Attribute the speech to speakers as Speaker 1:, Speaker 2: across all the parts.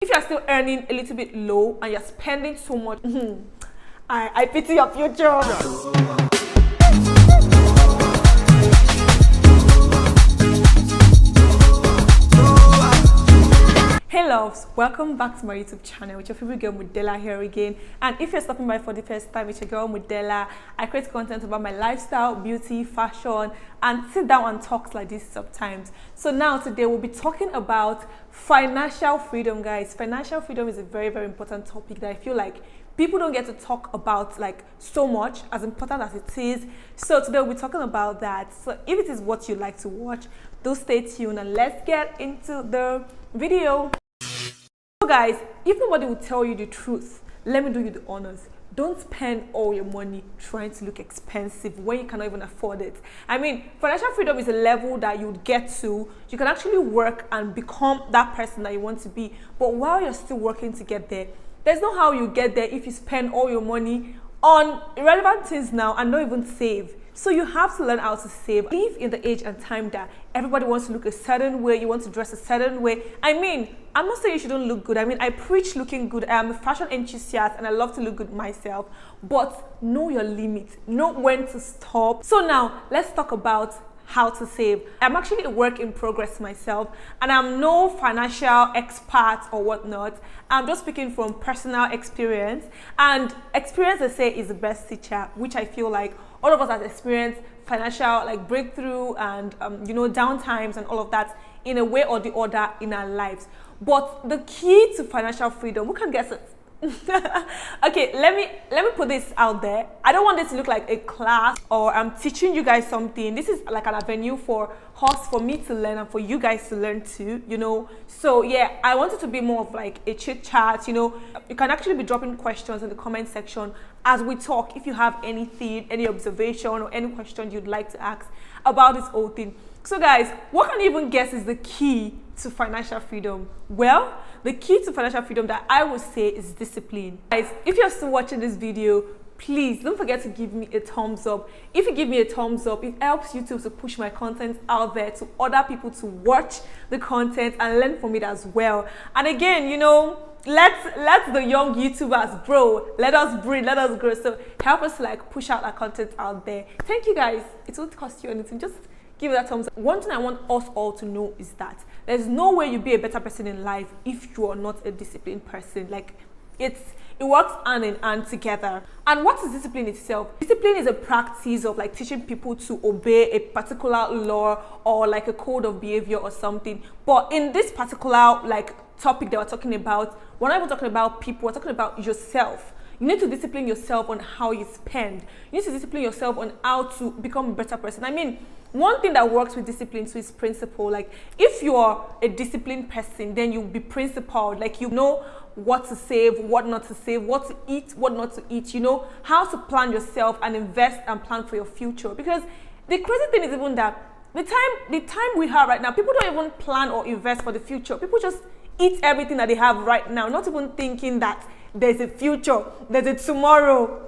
Speaker 1: If you're still earning a little bit low and you're spending so much, I pity your future. Hey loves, welcome back to my YouTube channel with your favorite girl Modella here again. And if you're stopping by for the first time, it's your girl Modella. I create content about my lifestyle, beauty, fashion, and sit down and talk like this sometimes. So now today we'll be talking about financial freedom, guys. Financial freedom is a very, very important topic that I feel like people don't get to talk about like so much, as important as it is. So today we'll be talking about that. So if it is what you like to watch, do stay tuned and let's get into the video. So guys, if nobody will tell you the truth, let me do you the honors. Don't spend all your money trying to look expensive when you cannot even afford it. I mean, financial freedom is a level that you get to. You can actually work and become that person that you want to be. But while you're still working to get there, there's no how you get there if you spend all your money on irrelevant things now and don't even save. So you have to learn how to save. Live in the age and time that everybody wants to look a certain way, you want to dress a certain way. I mean, I'm not saying you shouldn't look good. I mean, I preach looking good. I am a fashion enthusiast and I love to look good myself. But know your limits, know when to stop. So now, let's talk about how to save. I'm actually a work in progress myself and I'm no financial expert or whatnot. I'm just speaking from personal experience, and experience, they say, is the best teacher, which I feel like all of us have experienced financial like breakthrough and downtimes and all of that in a way or the other in our lives. But the key to financial freedom, who can guess it? Okay, let me put this out there. I don't want this to look like a class or I'm teaching you guys something. This is like an avenue for us, for me to learn and for you guys to learn too, So yeah, I want it to be more of like a chit chat. You can actually be dropping questions in the comment section as we talk. If you have anything, any observation or any question you'd like to ask about this whole thing. So guys, what can you even guess is the key to financial freedom? Well, the key to financial freedom that I would say is discipline. Guys, if you're still watching this video, please don't forget to give me a thumbs up. If you give me a thumbs up, it helps YouTube to push my content out there to other people to watch the content and learn from it as well. And again, let the young YouTubers grow. Let us breed, let us grow. So help us like push out our content out there. Thank you guys. It won't cost you anything. Just give it that thumbs up. One thing I want us all to know is that there's no way you be a better person in life if you are not a disciplined person. Like it works hand in hand together. And what is discipline itself? Discipline is a practice of like teaching people to obey a particular law or like a code of behavior or something. But in this particular like topic that we're talking about, we're not even talking about people, we're talking about yourself. You need to discipline yourself on how you spend. You need to discipline yourself on how to become a better person. I mean, one thing that works with discipline too is principle. Like if you are a disciplined person, then you'll be principled. Like you know what to save, what not to save, what to eat, what not to eat. You know how to plan yourself and invest and plan for your future. Because the crazy thing is even that the time we have right now, people don't even plan or invest for the future. People just eat everything that they have right now, not even thinking that there's a future, there's a tomorrow.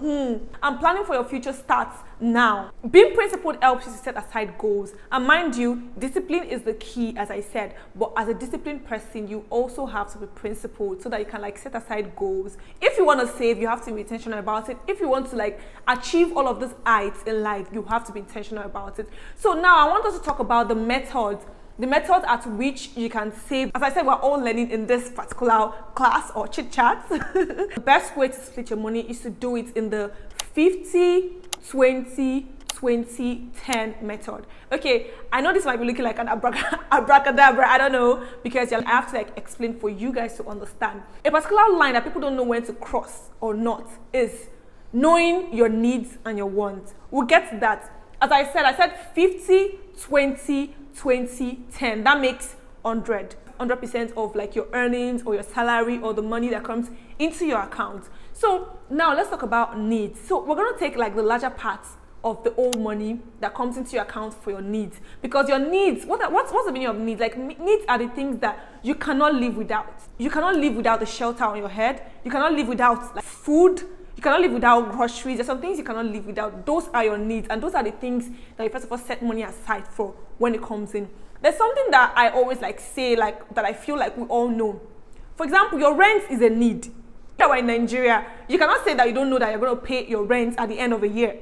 Speaker 1: And planning for your future starts now. Being principled helps you to set aside goals. And mind you, discipline is the key, as I said. But as a disciplined person, you also have to be principled so that you can like set aside goals. If you want to save, you have to be intentional about it. If you want to like achieve all of these heights in life, you have to be intentional about it. So now I want us to talk about the methods. The methods at which you can save. As I said, we're all learning in this particular class or chit chat. The best way to split your money is to do it in the 50, 20, 20, 10 method. Okay, I know this might be looking like an abracadabra, I don't know, because I have to like explain for you guys to understand. A particular line that people don't know when to cross or not is knowing your needs and your wants. We'll get to that. As I said 50, 20, 20, 10. That makes 100% of like your earnings or your salary or the money that comes into your account. So now let's talk about needs. So we're going to take like the larger parts of the old money that comes into your account for your needs, because your needs, what's the meaning of needs? Like needs are the things that you cannot live without. You cannot live without the shelter on your head. You cannot live without like food. You cannot live without groceries. There's some things you cannot live without. Those are your needs, and those are the things that you first of all set money aside for when it comes in. There's something that I always like say, like that I feel like we all know. For example, your rent is a need. If you're in Nigeria, you cannot say that you don't know that you're going to pay your rent at the end of a year.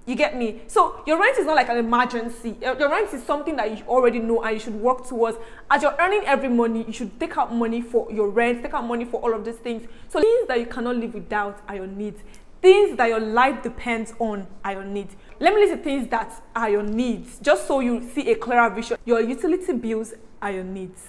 Speaker 1: You get me? So your rent is not like an emergency. Your rent is something that you already know and you should work towards. As you're earning every money, you should take out money for your rent, take out money for all of these things. So things that you cannot live without are your needs. Things that your life depends on are your needs. Let me list the things that are your needs, just so you see a clearer vision. Your utility bills are your needs.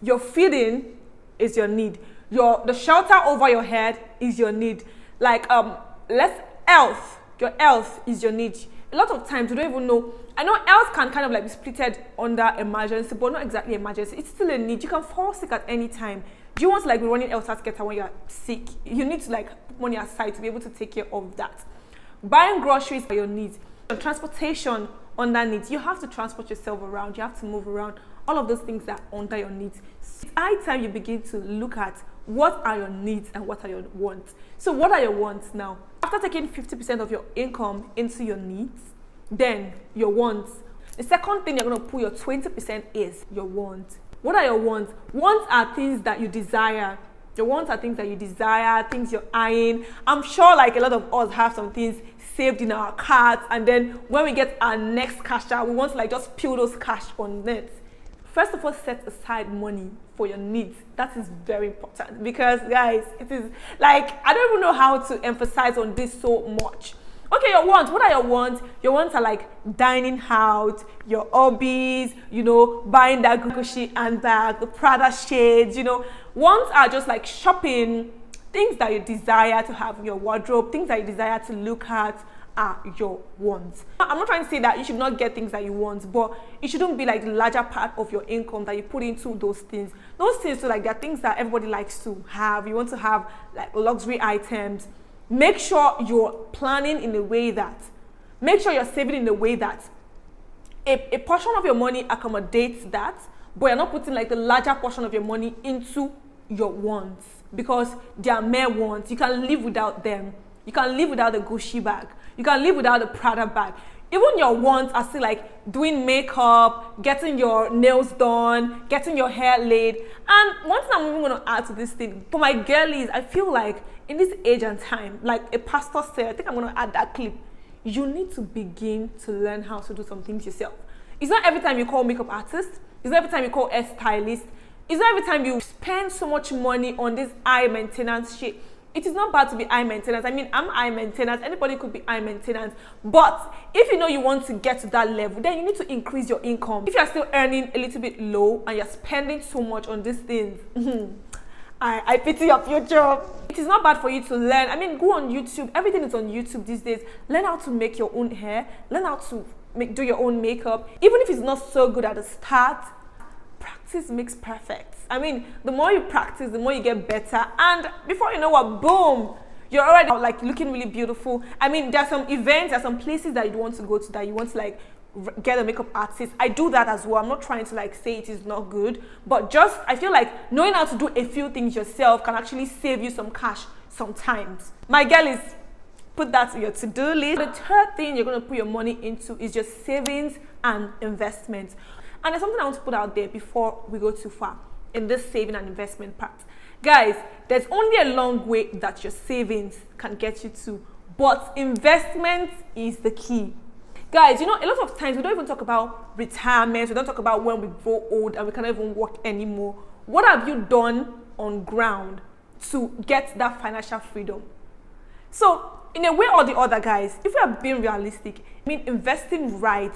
Speaker 1: Your feeding is your need. The shelter over your head is your need. Like health. Your health is your need. A lot of times you don't even know. I know health can kind of like be splitted under emergency, but not exactly emergency. It's still a need. You can fall sick at any time. Do you want to like be running health together when you're sick? You need to like put money aside to be able to take care of that. Buying groceries are your needs. Transportation under needs. You have to transport yourself around. You have to move around. All of those things are under your needs. It's high time you begin to look at what are your needs and what are your wants. So what are your wants now? After taking 50% of your income into your needs, then your wants. The second thing you're going to put your 20% is your wants. What are your wants? Wants are things that you desire. Your wants are things that you desire, things you're eyeing. I'm sure like a lot of us have some things saved in our cards, and then when we get our next cash out, we want to like just peel those cash on it. First of all, set aside money for your needs. That is very important because, guys, it is like, I don't even know how to emphasize on this so much. Okay, your wants. What are your wants? Your wants are like dining out, your hobbies, you know, buying that Gucci handbag, the Prada shades, you know. Wants are just like shopping, things that you desire to have in your wardrobe, things that you desire to look at are your wants. I'm not trying to say that you should not get things that you want, but it shouldn't be like the larger part of your income that you put into those things. Those things, so like they're things that everybody likes to have. You want to have like luxury items. Make sure you're planning in a way that, make sure you're saving in a way that a portion of your money accommodates that, but you're not putting like the larger portion of your money into your wants because they are mere wants. You can live without them. You can live without the Gucci bag. You can live without the Prada bag. Even your wants are still like doing makeup, getting your nails done, getting your hair laid. And one thing I'm even going to add to this thing, for my girlies, I feel like in this age and time, like a pastor said, I think I'm going to add that clip, you need to begin to learn how to do some things yourself. It's not every time you call makeup artist. It's not every time you call hair stylist. It's not every time you spend so much money on this high maintenance shit. It is not bad to be high maintenance. I mean, I'm high maintenance. Anybody could be high maintenance. But if you know you want to get to that level, then you need to increase your income. If you're still earning a little bit low and you're spending so much on these things, I pity your future. It is not bad for you to learn. I mean, go on YouTube. Everything is on YouTube these days. Learn how to make your own hair. Learn how to do your own makeup. Even if it's not so good at the start, practice makes perfect. I mean, the more you practice, the more you get better. And before you know what, boom, you're already like looking really beautiful. I mean, there are some events, there are some places that you want to go to that you want to like get a makeup artist. I do that as well. I'm not trying to like say it is not good, but just I feel like knowing how to do a few things yourself can actually save you some cash sometimes. My girl is put that on your to-do list. The third thing you're going to put your money into is just savings and investments. And there's something I want to put out there before we go too far in this saving and investment part. Guys, there's only a long way that your savings can get you to, but investment is the key. Guys, you know, a lot of times we don't even talk about retirement. We don't talk about when we grow old and we cannot even work anymore. What have you done on ground to get that financial freedom? So, in a way or the other, guys, if we are being realistic, I mean, investing right.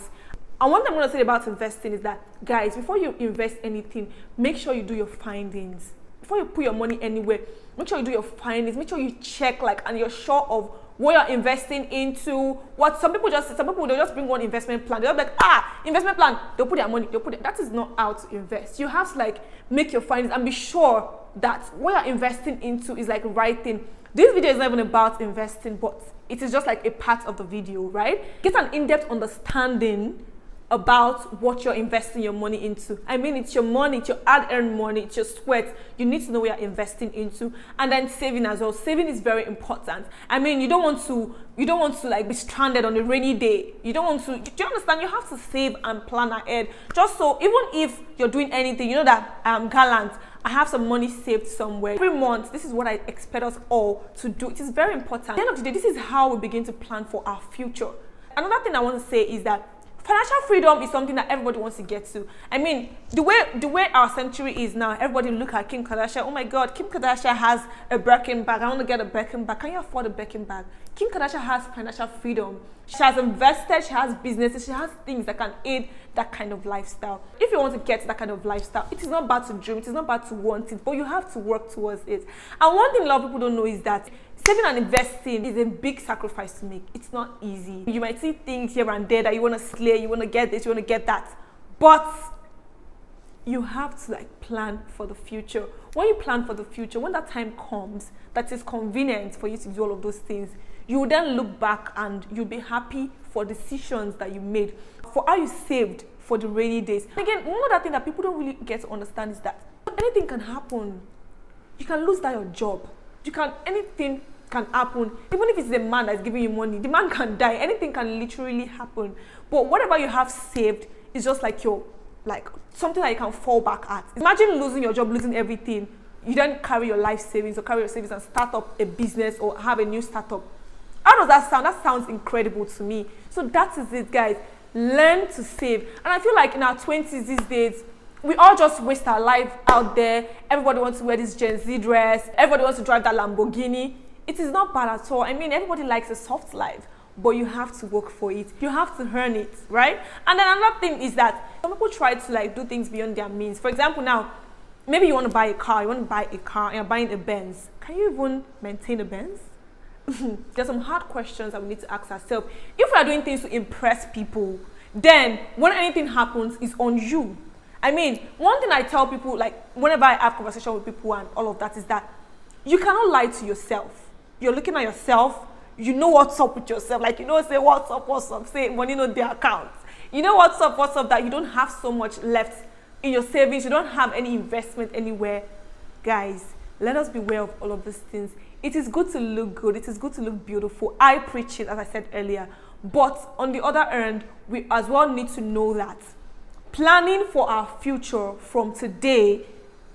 Speaker 1: And one thing I'm going to say about investing is that, guys, before you invest anything, make sure you do your findings. Before you put your money anywhere, make sure you do your findings. Make sure you check, like, and you're sure of what you're investing into. What some people they'll just bring one investment plan. They'll be like, investment plan. They'll put their money. That is not how to invest. You have to like make your findings and be sure that what you're investing into is like the right thing. This video is not even about investing, but it is just like a part of the video, right? Get an in-depth understanding about what you're investing your money into. I mean, it's your money, it's your hard-earned money, it's your sweat. You need to know what you're investing into. And then saving as well. Saving is very important. I mean, you don't want to like be stranded on a rainy day. You don't want to, do you understand? You have to save and plan ahead. Just so, even if you're doing anything, you know that I'm gallant, I have some money saved somewhere. Every month, this is what I expect us all to do. It is very important. At the end of the day, this is how we begin to plan for our future. Another thing I want to say is that financial freedom is something that everybody wants to get to. I mean, the way our century is now, everybody look at Kim Kardashian. Oh my God, Kim Kardashian has a Birkin bag. I want to get a Birkin bag. Can you afford a Birkin bag? Kim Kardashian has financial freedom. She has invested, she has businesses, she has things that can aid that kind of lifestyle. If you want to get that kind of lifestyle, it is not bad to dream, it is not bad to want it, but you have to work towards it. And one thing a lot of people don't know is that saving and investing is a big sacrifice to make. It's not easy. You might see things here and there that you want to slay, you want to get this, you want to get that. But you have to like plan for the future. When you plan for the future, when that time comes that is convenient for you to do all of those things, you will then look back and you'll be happy for decisions that you made, for how you saved for the rainy days. Again, one other thing that people don't really get to understand is that anything can happen. You can lose that your job. Anything can happen. Even if it's a man that's giving you money, the man can die. Anything can literally happen. But whatever you have saved is just like something that you can fall back at. Imagine losing your job, losing everything. You then carry your life savings or carry your savings and start up a business or have a new startup. How does that sound? That sounds incredible to me. So that is it, guys. Learn to save. And I feel like in our 20s these days, we all just waste our life out there. Everybody wants to wear this Gen Z dress. Everybody wants to drive that Lamborghini. It is not bad at all. I mean, everybody likes a soft life, but you have to work for it. You have to earn it, right? And then another thing is that some people try to like do things beyond their means. For example, now, maybe you want to buy a car. And you're buying a Benz. Can you even maintain a Benz? There's some hard questions that we need to ask ourselves. If we are doing things to impress people, then when anything happens, it's on you. I mean, one thing I tell people, like whenever I have conversation with people and all of that, is that you cannot lie to yourself. You're looking at yourself, you know what's up with yourself. Like, you know, say what's up, say money no their account. You know what's up, that you don't have so much left in your savings, you don't have any investment anywhere. Guys, let us beware of all of these things. It is good to look good. It is good to look beautiful. I preach it, as I said earlier. But on the other end, we as well need to know that planning for our future from today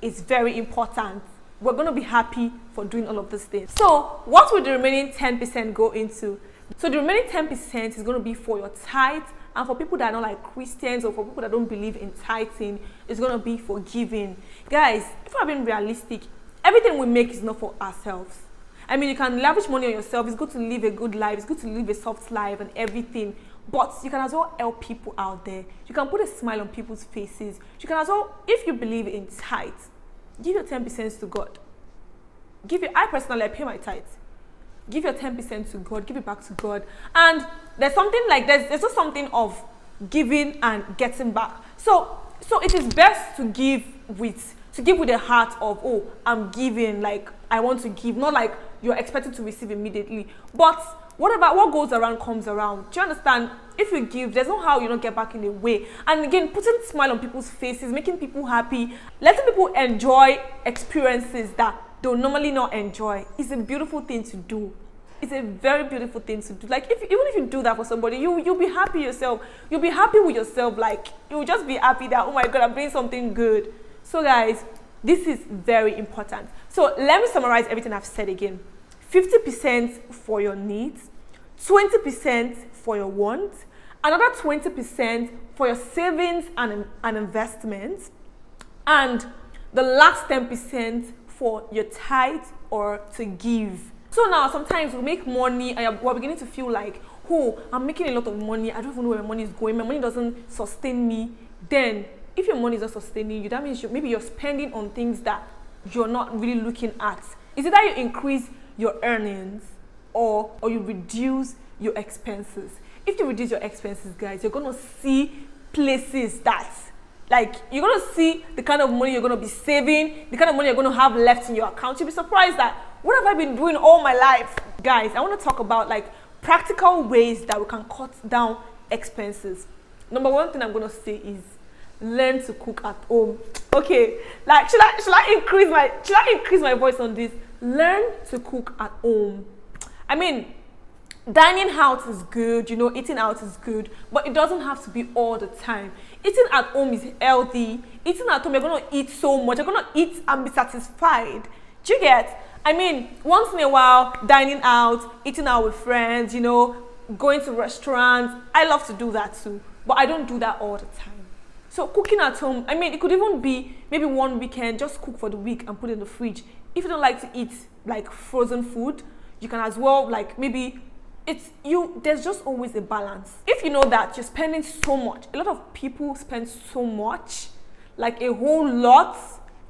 Speaker 1: is very important. We're going to be happy for doing all of these things. So what will the remaining 10% go into? So the remaining 10% is going to be for your tithe, and for people that are not like Christians or for people that don't believe in tithing, it's going to be for giving. Guys, if we're being realistic, everything we make is not for ourselves. I mean, you can lavish money on yourself. It's good to live a good life. It's good to live a soft life and everything. But you can as well help people out there. You can put a smile on people's faces. You can as well, if you believe in tithe, give your 10% to God. I personally pay my tithe. Give your 10% to God. Give it back to God. And there's something like there's just something of giving and getting back. So it is best to give with a heart of, oh, I'm giving, like I want to give, not like you're expected to receive immediately. But what goes around comes around. Do you understand? If you give, there's no how you don't get back in a way. And again, putting a smile on people's faces, making people happy, letting people enjoy experiences that they'll normally not enjoy is a beautiful thing to do. It's a very beautiful thing to do. Like, even if you do that for somebody, you'll be happy yourself. You'll be happy with yourself. Like, you'll just be happy that, oh my God, I'm doing something good. So guys, this is very important. So let me summarize everything I've said again. 50% for your needs, 20% for your wants, another 20% for your savings and investments, and the last 10% for your tithe or to give. So now sometimes we make money and we're beginning to feel like, oh, I'm making a lot of money. I don't even know where my money is going. My money doesn't sustain me. Then if your money is not sustaining you, that means maybe you're spending on things that you're not really looking at. Is it that you increase your earnings or you reduce your expenses? If you reduce your expenses, guys, you're going to see places that, like, you're going to see the kind of money you're going to be saving, the kind of money you're going to have left in your account. You'll be surprised that, what have I been doing all my life? Guys, I want to talk about like practical ways that we can cut down expenses. number one thing I'm gonna say is learn to cook at home. Okay, like should I increase my voice on this? Learn to cook at home. I mean, dining out is good, you know, eating out is good, but it doesn't have to be all the time. Eating at home is healthy. Eating at home, you're gonna eat so much. You're gonna eat and be satisfied. Do you get? I mean, once in a while, dining out, eating out with friends, you know, going to restaurants. I love to do that too, but I don't do that all the time. So cooking at home, I mean, it could even be maybe one weekend, just cook for the week and put it in the fridge. If you don't like to eat like frozen food, you can as well, like, maybe there's just always a balance. If you know that you're spending so much, a lot of people spend so much, like a whole lot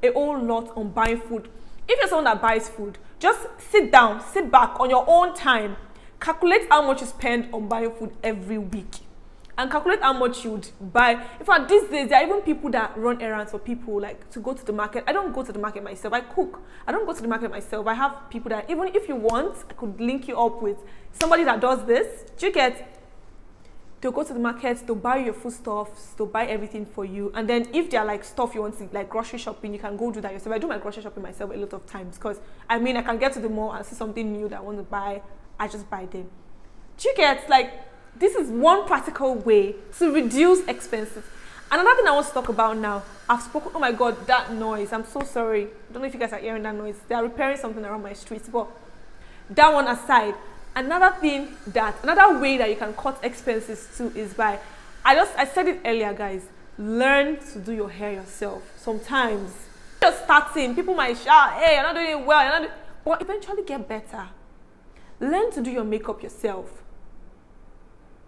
Speaker 1: on buying food. If you're someone that buys food, just sit back on your own time, calculate how much you spend on buying food every week, and calculate how much you would buy. In fact, these days, there are even people that run errands for people, like to go to the market. I don't go to the market myself. I cook. I don't go to the market myself. I have people that, even if you want, I could link you up with somebody that does this. Do you get? They'll go to the market, they'll buy your foodstuffs, they'll buy everything for you. And then if they're like stuff you want to, like grocery shopping, you can go do that yourself. I do my grocery shopping myself a lot of times because, I mean, I can get to the mall and see something new that I want to buy. I just buy them. Do you get? Like, this is one practical way to reduce expenses. Another thing I want to talk about now, I've spoken, oh my God, that noise. I'm so sorry. I don't know if you guys are hearing that noise. They are repairing something around my streets, but that one aside, another way that you can cut expenses too is by, I said it earlier, guys, learn to do your hair yourself. Sometimes, just starting, people might shout, hey, you're not doing it well, but eventually get better. Learn to do your makeup yourself.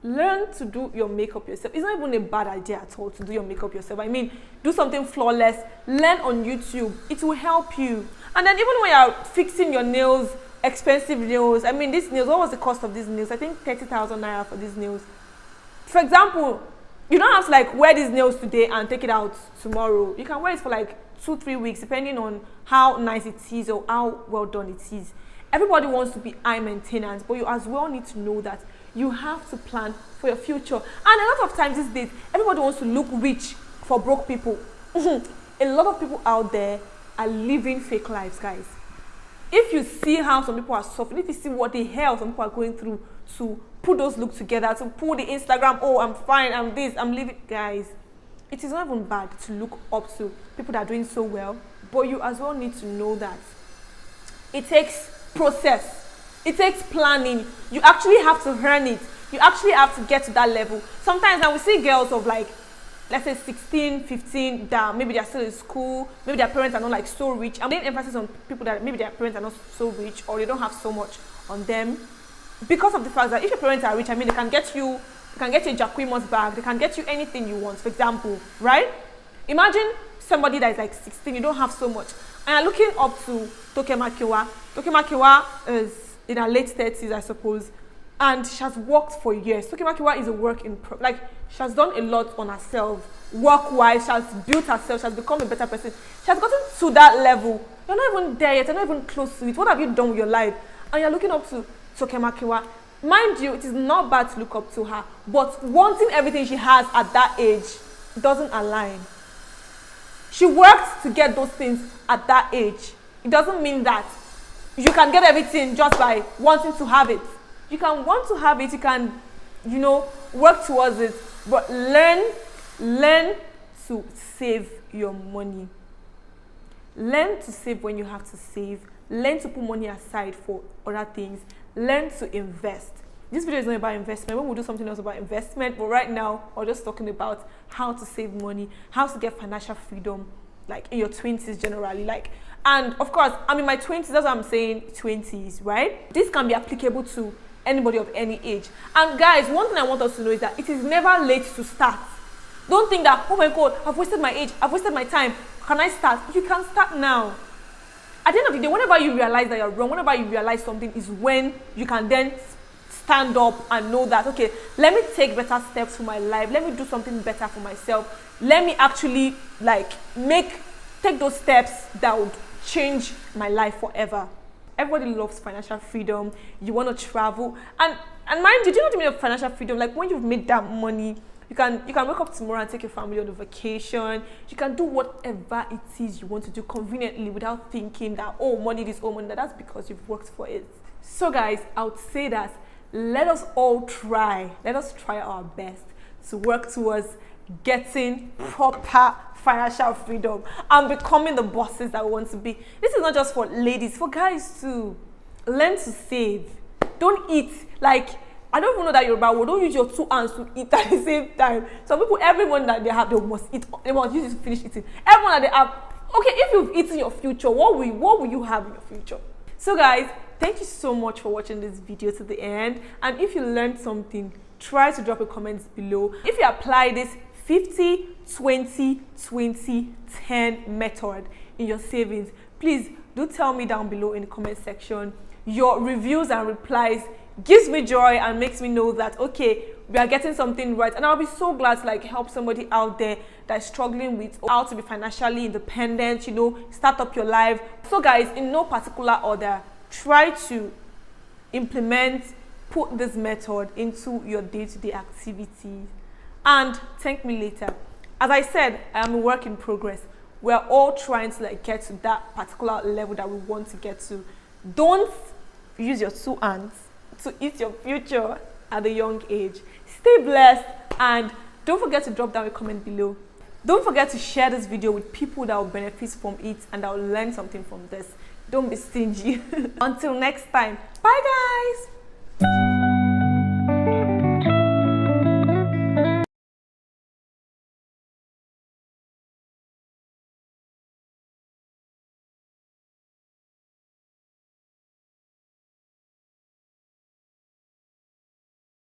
Speaker 1: Learn to do your makeup yourself. It's not even a bad idea at all to do your makeup yourself. I mean, do something flawless. Learn on YouTube. It will help you. And then even when you're fixing your nails, expensive nails, I mean, these nails, what was the cost of these nails? I think 30,000 naira for these nails. For example, you don't have to like wear these nails today and take it out tomorrow. You can wear it for like 2-3 weeks, depending on how nice it is or how well done it is. Everybody wants to be high maintenance, but you as well need to know that you have to plan for your future. And a lot of times these days, everybody wants to look rich for broke people. A lot of people out there are living fake lives, guys. If you see how some people are suffering, if you see what the hell some people are going through to put those looks together, to pull the Instagram, oh, I'm fine, I'm this, I'm living, guys, it is not even bad to look up to people that are doing so well, but you as well need to know that it takes process. It takes planning. You actually have to earn it. You actually have to get to that level. Sometimes now we see girls of like, let's say 16, 15, that maybe they're still in school, maybe their parents are not like so rich. I'm laying emphasis on people that maybe their parents are not so rich or they don't have so much on them. Because of the fact that if your parents are rich, I mean, they can get you a Jacquemus bag, they can get you anything you want, for example, right? Imagine somebody that is like 16, you don't have so much, and you're looking up to Tokemakiwa. Tokemakiwa is in her late 30s, I suppose, and she has worked for years. Tokemakiwa is a work in like, she has done a lot on herself, work-wise. She has built herself. She has become a better person. She has gotten to that level. You're not even there yet. You're not even close to it. What have you done with your life? And you're looking up to Tokemakiwa. Mind you, it is not bad to look up to her, but wanting everything she has at that age doesn't align. She worked to get those things at that age. It doesn't mean that you can get everything just by wanting to have it. You can want to have it, you can, you know, work towards it, but learn to save your money. Learn to save when you have to save. Learn to put money aside for other things. Learn to invest. This video is not about investment. When we'll do something else about investment, but right now we're just talking about how to save money, how to get financial freedom, like in your 20s generally, like. And of course, I'm in my 20s, that's what I'm saying, 20s, right? This can be applicable to anybody of any age. And guys, one thing I want us to know is that it is never late to start. Don't think that, oh my God, I've wasted my age, I've wasted my time. Can I start? You can start now. At the end of the day, whenever you realize that you're wrong, whenever you realize something is when you can then stand up and know that, okay, let me take better steps for my life. Let me do something better for myself. Let me actually take those steps that would change my life forever. Everybody loves financial freedom. You want to travel, and mind you, do you know what I mean of financial freedom? Like when you've made that money, You can wake up tomorrow and take your family on a vacation. You can do whatever it is you want to do conveniently without thinking that, oh, money this, oh, money that. That's because you've worked for it. So guys, I would say that let us all try. Let us try our best to work towards getting proper financial freedom and becoming the bosses that we want to be. This is not just for ladies, for guys too. Learn to save. Don't eat like, I don't even know that you're about. Well, don't use your two hands to eat at the same time. Some people, everyone that they have, they must eat. They must use it to finish eating. Everyone that they have. Okay, if you've eaten your future, what will you have in your future? So guys, thank you so much for watching this video to the end. And if you learned something, try to drop a comment below. If you apply this 50, 20, 20, 10 method in your savings, please do tell me down below in the comment section. Your reviews and replies gives me joy and makes me know that, okay, we are getting something right. And I'll be so glad to like help somebody out there that's struggling with how to be financially independent, you know, start up your life. So guys, in no particular order, try to put this method into your day-to-day activities and thank me later. As I said, I am a work in progress. We're all trying to like get to that particular level that we want to get to. Don't use your two hands to eat your future at a young age. Stay blessed and don't forget to drop down a comment below. Don't forget to share this video with people that will benefit from it and that will learn something from this. Don't be stingy. Until next time, bye guys.